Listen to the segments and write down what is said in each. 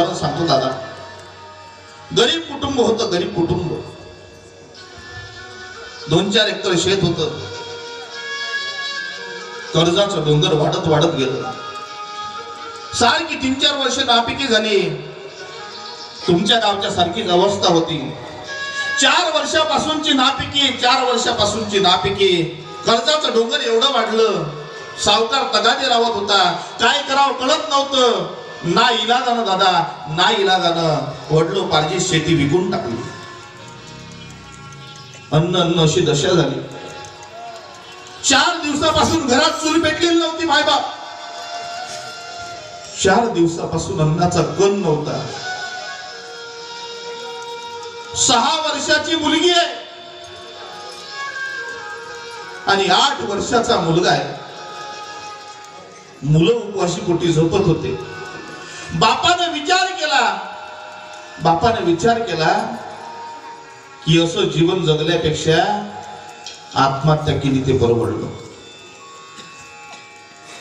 उदाहरण सांगतो दादा. गरीब कुटुंब होतं, गरीब कुटुंब. 2-4 एकर शेत होतं. कर्जाचं डोंगर वाढत वाढत गेलं. सारखी 3-4 वर्ष नापिकी झाली. तुमच्या गावच्या सारखीच अवस्था होती. 4 वर्षापासूनची नापिकी, 4 वर्षापासूनची नापिकी. कर्जाचं डोंगर एवढं वाढलं. सावकार तगादे रावत होता. काय करावं कळत नव्हतं. ना इलाजानं दादा, ना इलाजानं वडलोपार्जित शेती विकून टाकली. अन्न अशी दशा झाली. 4 दिवसापासून घरात चूल पेटलेली नव्हती. मायबाप 4 दिवसापासून अन्नाचा कण नव्हता. 6 वर्षाची मुलगी आहे आणि 8 वर्षाचा मुलगा आहे. मुलं उपवाशी पोटी झोपत होते. बापाने विचार केला की असं जीवन जगल्यापेक्षा आत्महत्या केली ते परवडलं.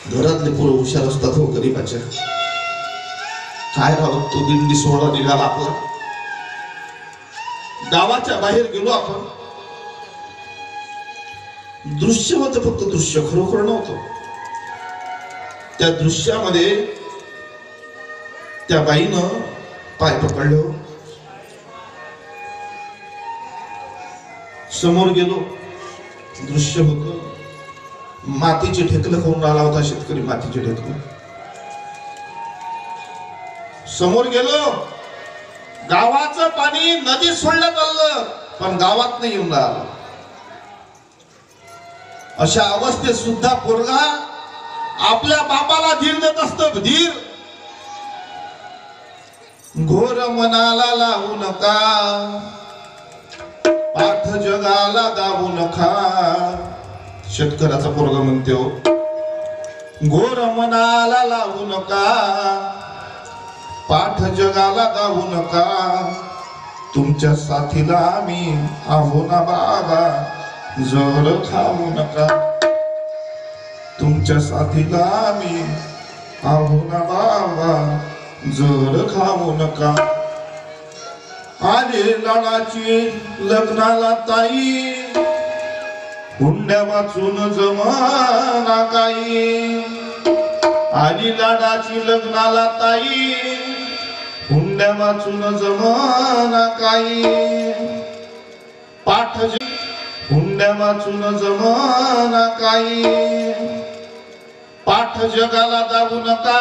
घरातले पोरं हुशार असतात हो गरीबाच्या. काय राहत तो दिंडी सोहळा निघाला आपला. गावाच्या बाहेर गेलो आपण. दृश्य होतं, फक्त दृश्य, खरोखर नव्हतं. त्या दृश्यामध्ये त्या बाईनं पाय पकडलं. समोर गेलो. दृश्य होतं, मातीचे ढेकलं खाऊन आला होता शेतकरी. मातीचे ढेकलं. समोर गेलो. गावाचं पाणी नदीत सोडलं चाललं, पण गावात नाही येऊन राहिलं. अशा अवस्थेत सुद्धा पोरगा आपल्या बापाला धीर देत असतो. धीर. घोर मनाला लावू नका, पाठ जगाला दाबू नका. शेतकऱ्याचा पोरगा म्हणतो, घोर मनाला लावू नका, पाठ जगाला दाबू नका. तुमच्या साथीला आम्ही आहो ना बाबा, जर खाऊ नका. तुमच्या साथीला आम्ही आहो ना बाबा, जर खाऊ नका. आले लाडाची लग्नाला ताई, हुंड्या वाचून जमाना काही. आली लाडाची लग्नाला ताई, हुंड्या वाचून जमाना काही. पाठ हुंड्या वाचून जमाना काही. पाठ जगाला दाबू नका,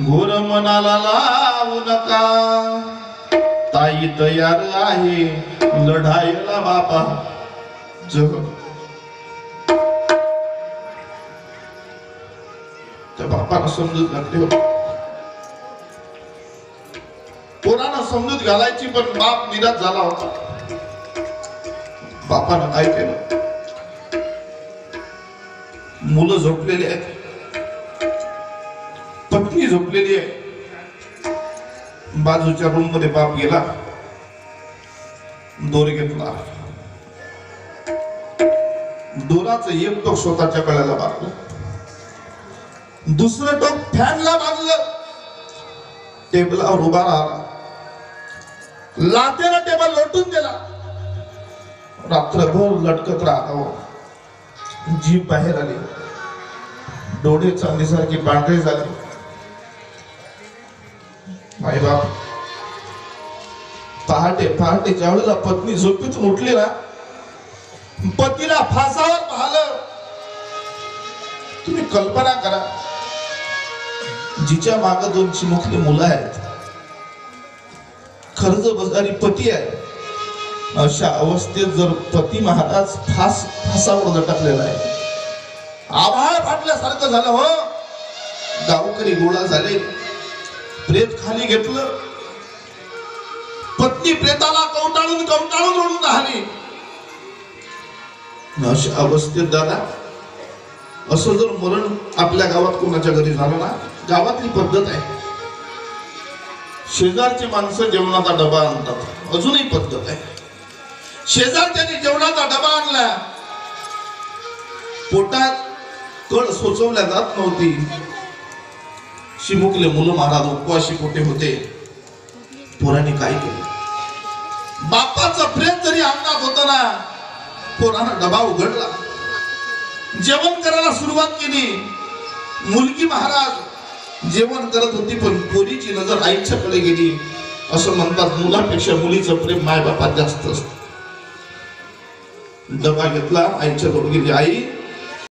घोर मनाला लावू नका. ताई तयार आहे लढायला बापा जग. त्या बापाला समजूत घातली. पोरांना समजूत घालायची, पण बाप निराश झाला होता. बापानं काय केलं? मुलं झोपलेली आहेत, पत्नी झोपलेली आहे. बाजूच्या रूम मध्ये बाप गेला. दोर घेतला. दोराचं एक टोक स्वतःच्या गळ्याला बांधलं, दुसरं टोक फॅनला बांधलं. टेबलावर उभा राहिला. लातेला टेबल लोटून दिला. रात्रभर लटकत राहतो. जीभ बाहेर आली. डोळे चांदीसारखी पांढरे झाले. माई बाप पहाटे ज्या वेळेला पत्नी झोपेतून उठली ना, पतीला फासावर पाहिलं. तुम्ही कल्पना करा, जिच्या मागे 2 चिमुकली मुलं आहेत, कर्जबाजारी पती आहे. अशा अवस्थेत जर पती महाराज फासावर लटकलेला आहे. आभाळ फाटल्यासारखं झालं हो. गावकरी गोळा झाले. प्रेत खाली घेतलं. पत्नी प्रेताला कवटाळून ओढून राहिली. अशा अवस्थेत दादा, असं जर मरण आपल्या गावात कोणाच्या घरी झालं ना, गावातली पद्धत आहे, शेजारची माणसं जेवणाचा डबा आणतात. अजूनही पद्धत आहे. शेजारच्याने जेवणाचा डबा आणला. पोटात कळ सोचवल्या जात नव्हती. शिमुकले मुलं महाराज उपवाशी पोटे होते. पोराने काय केलं? बापाचं प्रेम जरी अंगात होतं ना, पोरानं डबा उघडला, जेवण करायला सुरुवात केली. मुलगी महाराज जेवण करत होती, पण पोरीची नजर आईच्याकडे गेली. असं म्हणतात मुलापेक्षा मुलीचं प्रेम मायबापात जास्त असतं. डबा घेतला, आईच्या जवळ गेली. आई